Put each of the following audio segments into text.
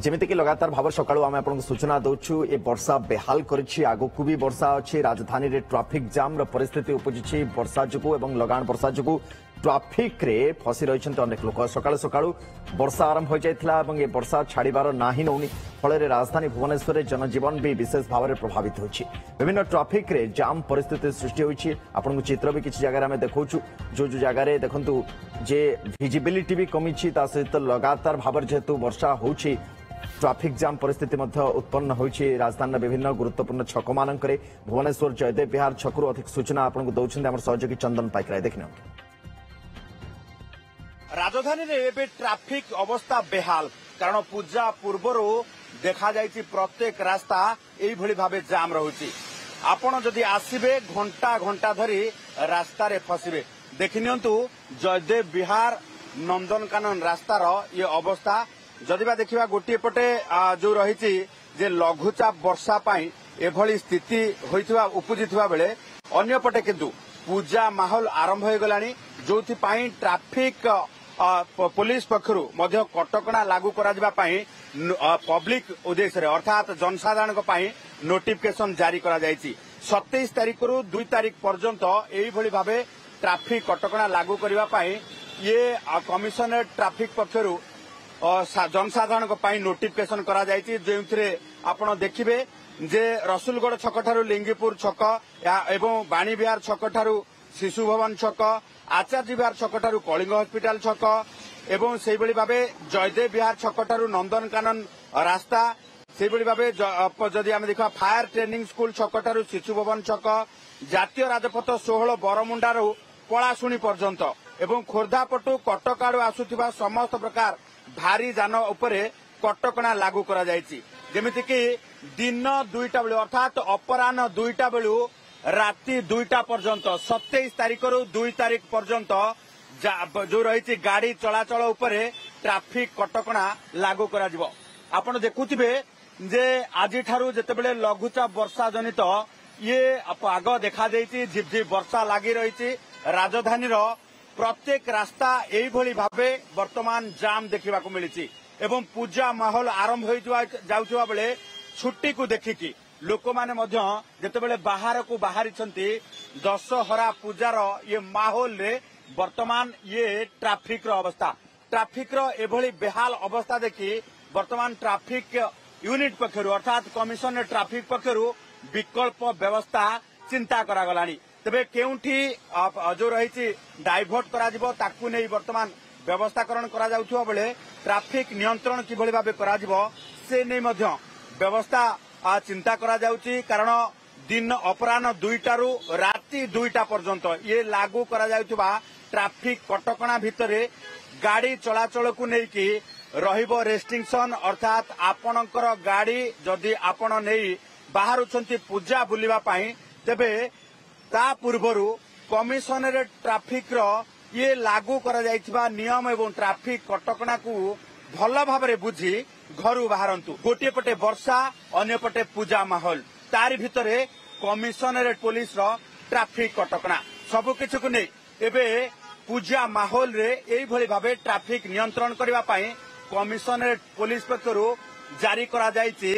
जमीक लगातार भाव सका आम आप सूचना दौचु ए वर्षा बेहाल कर आगक भी वर्षा अच्छी राजधानी रे ट्राफिक जाम परिस्थिति उपजी वर्षा जो लगाण वर्षा जो ट्राफिक रे फसी रही अनेक लोक सका सका वर्षा आरंभ हो जाता ए वर्षा छाड़बार ना ही नौनी फल राजधानी भुवनेश्वर में जनजीवन भी विशेष भाव में प्रभावित होछि विभिन्न ट्राफिक रे जाम परिस्थिति सृष्टि होछि आपन चित्र भी किसी जगह आम देखु जो जगह देखु जे विजिबिलिटी भी कमी सहित लगातार भाव जेहेतु वर्षा होछि ट्राफिक जाम परिस्थिति उत्पन्न होछि राजधानी विभिन्न गुरुत्वपूर्ण छक मानक भुवनेश्वर जयदेव विहार छकु अधिक सूचना आपको दौरान आम सहयोगी चंदन पाइकराय देखने राजधानी रे एबे ट्राफिक अवस्था बेहाल कारण पूजा पूर्वर देखा जाइछि प्रत्येक रास्ता एई भली भाबे जाम रहुछि आपण जदि आसीबे घंटा घंटा धरी रास्ता रे फसिबे देखिनियंतु जयदेव विहार नंदनकानन रास्तार ये अवस्था जदिबा देखिबा गोटे पटे जो रहिछि जे लघुचाप वर्षा पाई एभली स्थिति होइथिबा उपजिथिबा बेले अन्य पटे किंतु पूजा माहौल आरंभ हो गलानी जोथि पाई ट्राफिक पुलिस पक्षरु मध्य कटकणा लागू करा पब्लिक उद्देश्य रे अर्थात जनसाधारण पाई नोटिफिकेशन जारी करा जायछि 27 तारिख रु 2 तारिख पर्यंत एई भली भाबे ट्राफिक कटकणा लागू करिबा पाई ये कमिशनरेट ट्राफिक पक्षरु जनसाधारण पाई नोटिफिकेशन करा जायछि जेउथिरे आपण देखिबे जे रसुलगढ़ छक ठारू लिंगीपुर छक एवं बाणी विहार छक ठारू शिशु भवन छक आचार्य विहार छक ठारू कलिंग हॉस्पिटल छक एवं से भावे जयदेव विहार छक ठारू नंदनकानन रास्ता से भावे जदि आम देखा फायर ट्रेनिंग स्कूल छक ठारू शिशु भवन छक जातीय राजपथ 16 बरमुंडारू पलाशुणी पर्यंत एवं खोर्धा पटू कटक आड़ू आसुथिबा समस्त प्रकार भारी जान उपरे कटकणा लागू करा जायछि जेमिति कि दिन 2टा बेलू अर्थात अपराह्न 2टा बेलू राति 2टा पर्यंत 27 तारिख रु 2 तारिख पर्यंत जो रही गाड़ी चलाचल उपरे ट्राफिक कटकणा लागू करा जिवो आपण देखुथिबे जे आज ठारू जेतेबेले लघुचाप वर्षा जनित ये आग देखा देइछि झिपझिप वर्षा लागि रही राजधानी प्रत्येक रास्ता एई भली भाबे वर्तमान जाम देखा मिली एवं पूजा माहौल आरंभ हो जाउथुवा बेले छुट्टी को देखिकी लोक माने जेतेबेले बाहर को बाहरी दशहरा पूजार ये माहौल रे वर्तमान ये ट्राफिक ट्राफिक एभली बेहाल अवस्था देखी वर्तमान ट्राफिक यूनिट पक्षरु अर्थात कमिशन ट्राफिक पक्षरु विकल्प व्यवस्था चिंता करागलानी तेबे केउठी जो रही डाइभर्ट करा ताकू नहीं वर्तमान व्यवस्थाकरण करा जाउथुवा बेले ट्राफिक नियंत्रण किभली भाबे करा से नहीं व्यवस्था चिंता करा जाउची कारण दिन अपराह्न 2टा रु राति 2टा पर्यंत ये लागू करा जाउथुवा ट्राफिक कटकणा भितरे गाड़ी चलाचल को नेकी रहिबो रेस्ट्रिक्शन अर्थात आपणकर गाड़ी जदि आपण नहीं बाहरुछंती पूजा बुलिबा पाई तेबे ता पूर्वरु कमिशनरेट ट्राफिक ये लागू करा जाइथिबा नियम एवं ट्राफिक कटकणा को भल भाव में बुझी घर बाहरंतु गोटे पटे वर्षा अन्य पटे पूजा माहौल तारी भितरे कमिशनरेट पुलिस ट्राफिक कटकणा सबकिछि को नहीं एबे पूजा माहौल रे एई भली भाबे ट्राफिक नियंत्रण करबा पई कमिशनरेट पुलिस पक्षरु जारी करा जायछि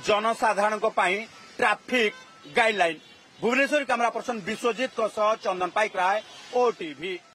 जनसाधारण को पई traffic guideline Bhubaneswar camera person Biswajit Chandan Paikaray OTV.